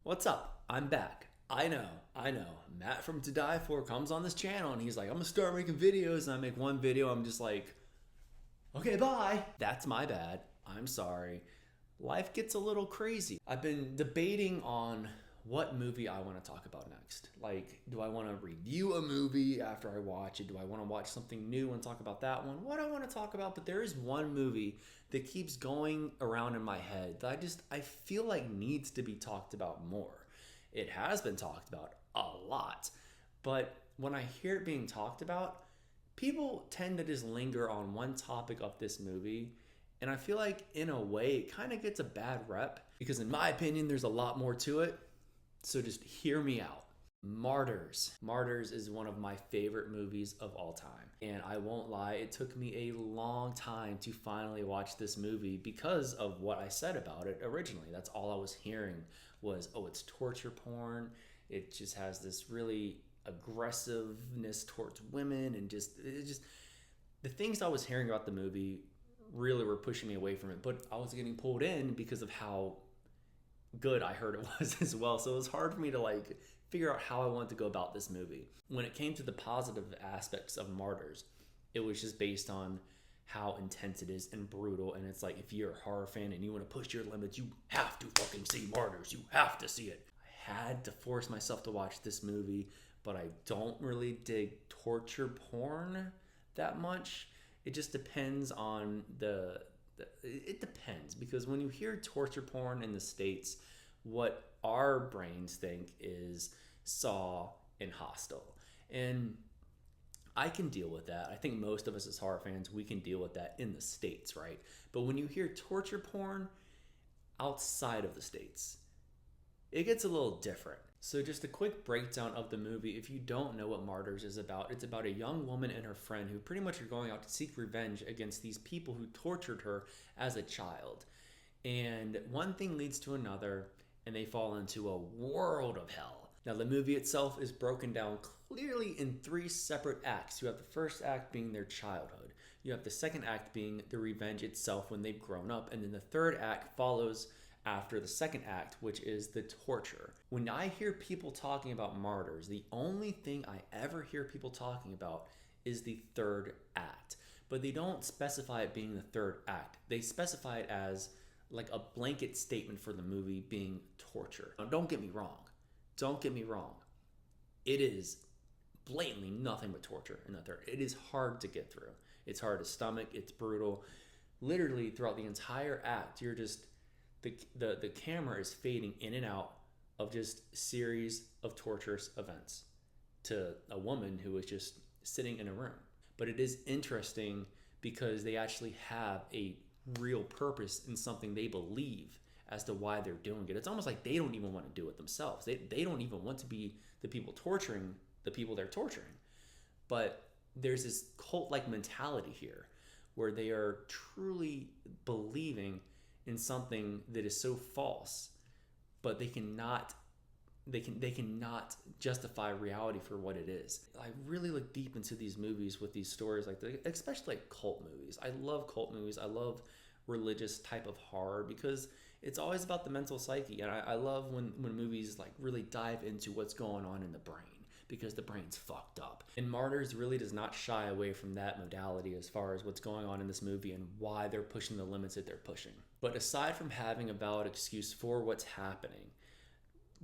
What's up? I'm back. I know. Matt from To Die For comes on this channel and he's like, I'm gonna start making videos. And I make one video, I'm just like, okay, bye. That's my bad. I'm sorry. Life gets a little crazy. I've been debating on what movie I want to talk about next. Like, do I want to review a movie after I watch it? Do I want to watch something new and talk about that one? What do I want to talk about? But there is one movie that keeps going around in my head that I feel like needs to be talked about more. It has been talked about a lot, but when I hear it being talked about, people tend to just linger on one topic of this movie. And I feel like in a way it kind of gets a bad rep because in my opinion, there's a lot more to it. So just hear me out. Martyrs. Martyrs is one of my favorite movies of all time. And I won't lie, it took me a long time to finally watch this movie because of what I said about it originally. That's all I was hearing was, oh, it's torture porn. It just has this really aggressiveness towards women and the things I was hearing about the movie really were pushing me away from it. But I was getting pulled in because of how good I heard it was as well. So it was hard for me to figure out how I wanted to go about this movie. When it came to the positive aspects of Martyrs, it was just based on how intense it is and brutal. And it's like, if you're a horror fan and you want to push your limits, you have to fucking see Martyrs. You have to see it. I had to force myself to watch this movie, but I don't really dig torture porn that much. It just depends on it depends, because when you hear torture porn in the States, what our brains think is Saw and Hostel. And I can deal with that. I think most of us as horror fans, we can deal with that in the States, right? But when you hear torture porn outside of the States, it gets a little different. So just a quick breakdown of the movie. If you don't know what Martyrs is about, it's about a young woman and her friend who pretty much are going out to seek revenge against these people who tortured her as a child. And one thing leads to another, and they fall into a world of hell. Now, the movie itself is broken down clearly in three separate acts. You have the first act being their childhood. You have the second act being the revenge itself when they've grown up. And then the third act follows after the second act, which is the torture. When I hear people talking about Martyrs, the only thing I ever hear people talking about is the third act. But they don't specify it being the third act. They specify it as like a blanket statement for the movie being torture. Now, don't get me wrong. Don't get me wrong. It is blatantly nothing but torture in the third. It is hard to get through. It's hard to stomach. It's brutal. Literally throughout the entire act, you're just the camera is fading in and out of just series of torturous events to a woman who is just sitting in a room. But it is interesting because they actually have a real purpose in something they believe as to why they're doing it. It's almost like they don't even want to do it themselves. They don't even want to be the people torturing the people they're torturing. But there's this cult-like mentality here where they are truly believing in something that is so false, but they cannot justify reality for what it is. I really look deep into these movies with these stories, especially like cult movies. I love cult movies. I love religious type of horror because it's always about the mental psyche. And I love when movies really dive into what's going on in the brain, because the brain's fucked up. And Martyrs really does not shy away from that modality as far as what's going on in this movie and why they're pushing the limits that they're pushing. But aside from having a valid excuse for what's happening,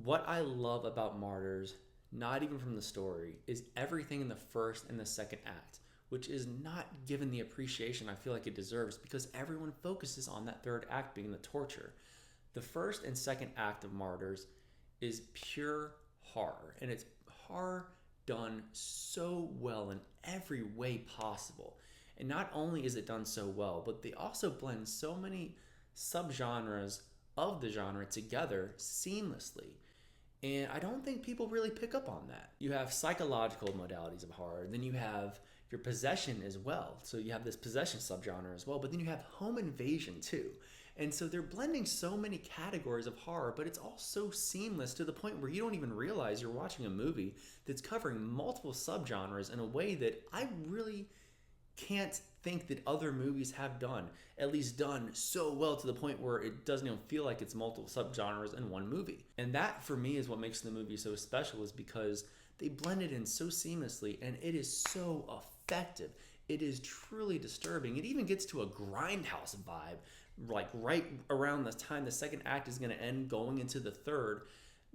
what I love about Martyrs, not even from the story, is everything in the first and the second act, which is not given the appreciation I feel like it deserves because everyone focuses on that third act being the torture. The first and second act of Martyrs is pure horror, and it's horror done so well in every way possible. And not only is it done so well, but they also blend so many subgenres of the genre together seamlessly. And I don't think people really pick up on that. You have psychological modalities of horror, then you have your possession as well. So you have this possession subgenre as well, but then you have home invasion too. And so they're blending so many categories of horror, but it's all so seamless to the point where you don't even realize you're watching a movie that's covering multiple subgenres in a way that I really can't think that other movies have done, at least done so well to the point where it doesn't even feel like it's multiple subgenres in one movie. And that for me is what makes the movie so special, is because they blend it in so seamlessly and it is so effective. It is truly disturbing. It even gets to a grindhouse vibe, like right around the time the second act is going to end, going into the third.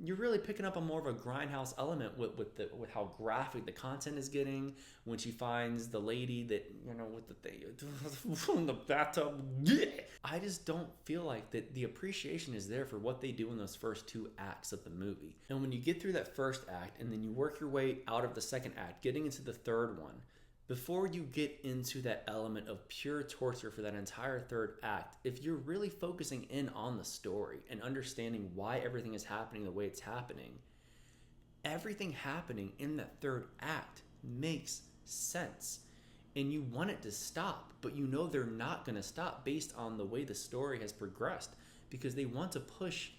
You're really picking up on more of a grindhouse element with how graphic the content is getting. When she finds the lady that, with the thing in the bathtub, yeah. I just don't feel like that the appreciation is there for what they do in those first two acts of the movie. And when you get through that first act and then you work your way out of the second act, getting into the third one, before you get into that element of pure torture for that entire third act, if you're really focusing in on the story and understanding why everything is happening the way it's happening, everything happening in that third act makes sense. And you want it to stop, but you know they're not going to stop based on the way the story has progressed, because they want to push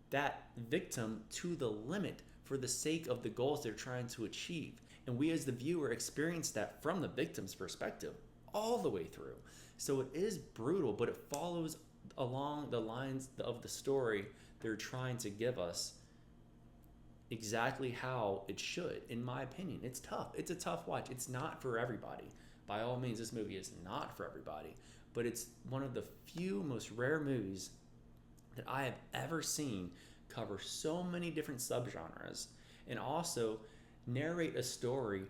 that victim to the limit for the sake of the goals they're trying to achieve. And we as the viewer experience that from the victim's perspective all the way through. So it is brutal, but it follows along the lines of the story they're trying to give us exactly how it should, in my opinion. It's tough. It's a tough watch. It's not for everybody. By all means, this movie is not for everybody. But it's one of the few most rare movies that I have ever seen cover so many different subgenres, and also narrate a story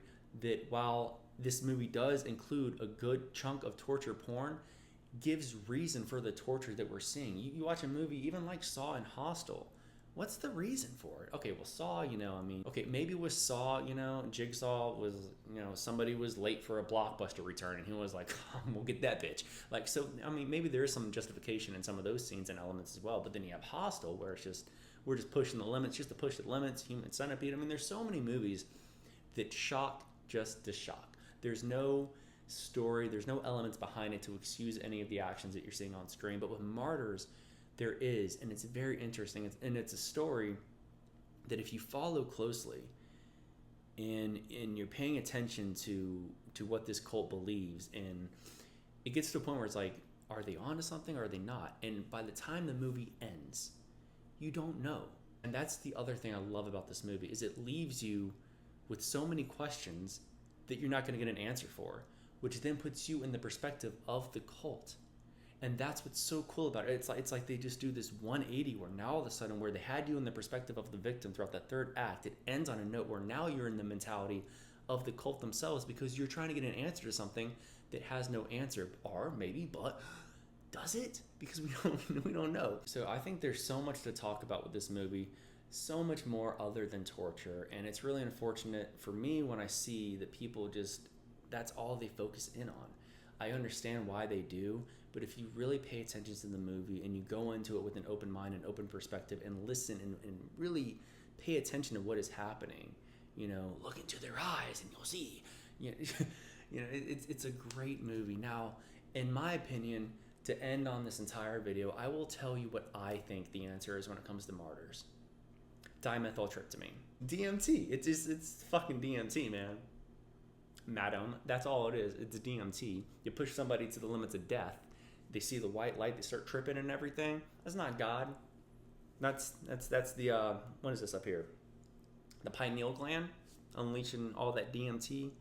that, while this movie does include a good chunk of torture porn, gives reason for the torture that we're seeing. You watch a movie even like Saw and Hostel, what's the reason for it? Okay, well, Saw, okay, maybe with Saw, Jigsaw was, somebody was late for a Blockbuster return and he was like, we'll get that bitch. Like, so, maybe there is some justification in some of those scenes and elements as well, but then you have Hostel, where it's just, we're just pushing the limits, just to push the limits. Human Centipede. There's so many movies that shock just to shock. There's no story, there's no elements behind it to excuse any of the actions that you're seeing on screen. But with Martyrs, there is, and it's very interesting. It's a story that, if you follow closely and you're paying attention to what this cult believes, and it gets to a point where it's like, are they onto something or are they not? And by the time the movie ends, you don't know. And that's the other thing I love about this movie, is it leaves you with so many questions that you're not going to get an answer for, which then puts you in the perspective of the cult. And that's what's so cool about it. It's like they just do this 180 where now all of a sudden, where they had you in the perspective of the victim throughout that third act, it ends on a note where now you're in the mentality of the cult themselves, because you're trying to get an answer to something that has no answer. Or maybe, but does it? Because we don't know. So I think there's so much to talk about with this movie, so much more other than torture. And it's really unfortunate for me when I see that people just, that's all they focus in on. I understand why they do, but if you really pay attention to the movie and you go into it with an open mind and open perspective and listen and really pay attention to what is happening, look into their eyes and you'll see, it's a great movie. Now, in my opinion, to end on this entire video, I will tell you what I think the answer is when it comes to Martyrs. Dimethyltryptamine. DMT. It's fucking DMT, man. Madam, that's all it is. It's DMT. You push somebody to the limits of death, they see the white light, they start tripping and everything. That's not God. That's the what is this up here? The pineal gland unleashing all that DMT.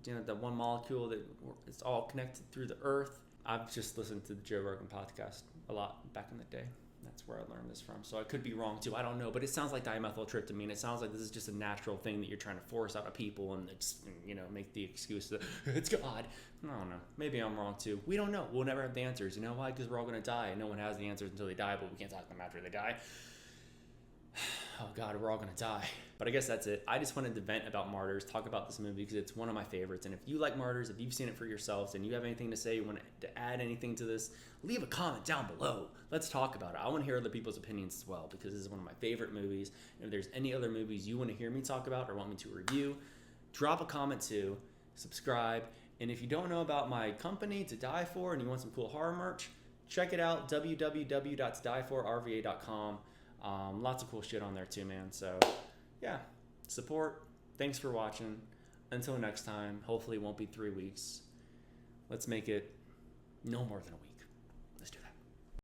The one molecule that it's all connected through the earth. I've just listened to the Joe Rogan podcast a lot back in the day. That's where I learned this from. So I could be wrong too. I don't know, but it sounds like dimethyltryptamine. It sounds like this is just a natural thing that you're trying to force out of people and make the excuse that it's God. I don't know. Maybe I'm wrong too. We don't know. We'll never have the answers. You know why? Because we're all going to die. No one has the answers until they die, but we can't talk to them after they die. Oh God, we're all going to die. But I guess that's it. I just wanted to vent about Martyrs, talk about this movie because it's one of my favorites. And if you like Martyrs, if you've seen it for yourselves and you have anything to say, you want to add anything to this, leave a comment down below. Let's talk about it. I want to hear other people's opinions as well because this is one of my favorite movies. And if there's any other movies you want to hear me talk about or want me to review, drop a comment too, subscribe. And if you don't know about my company, To Die For, and you want some cool horror merch, check it out, www.todieforrva.com. Lots of cool shit on there too, man. So yeah, support. Thanks for watching. Until next time, hopefully it won't be 3 weeks. Let's make it no more than a week.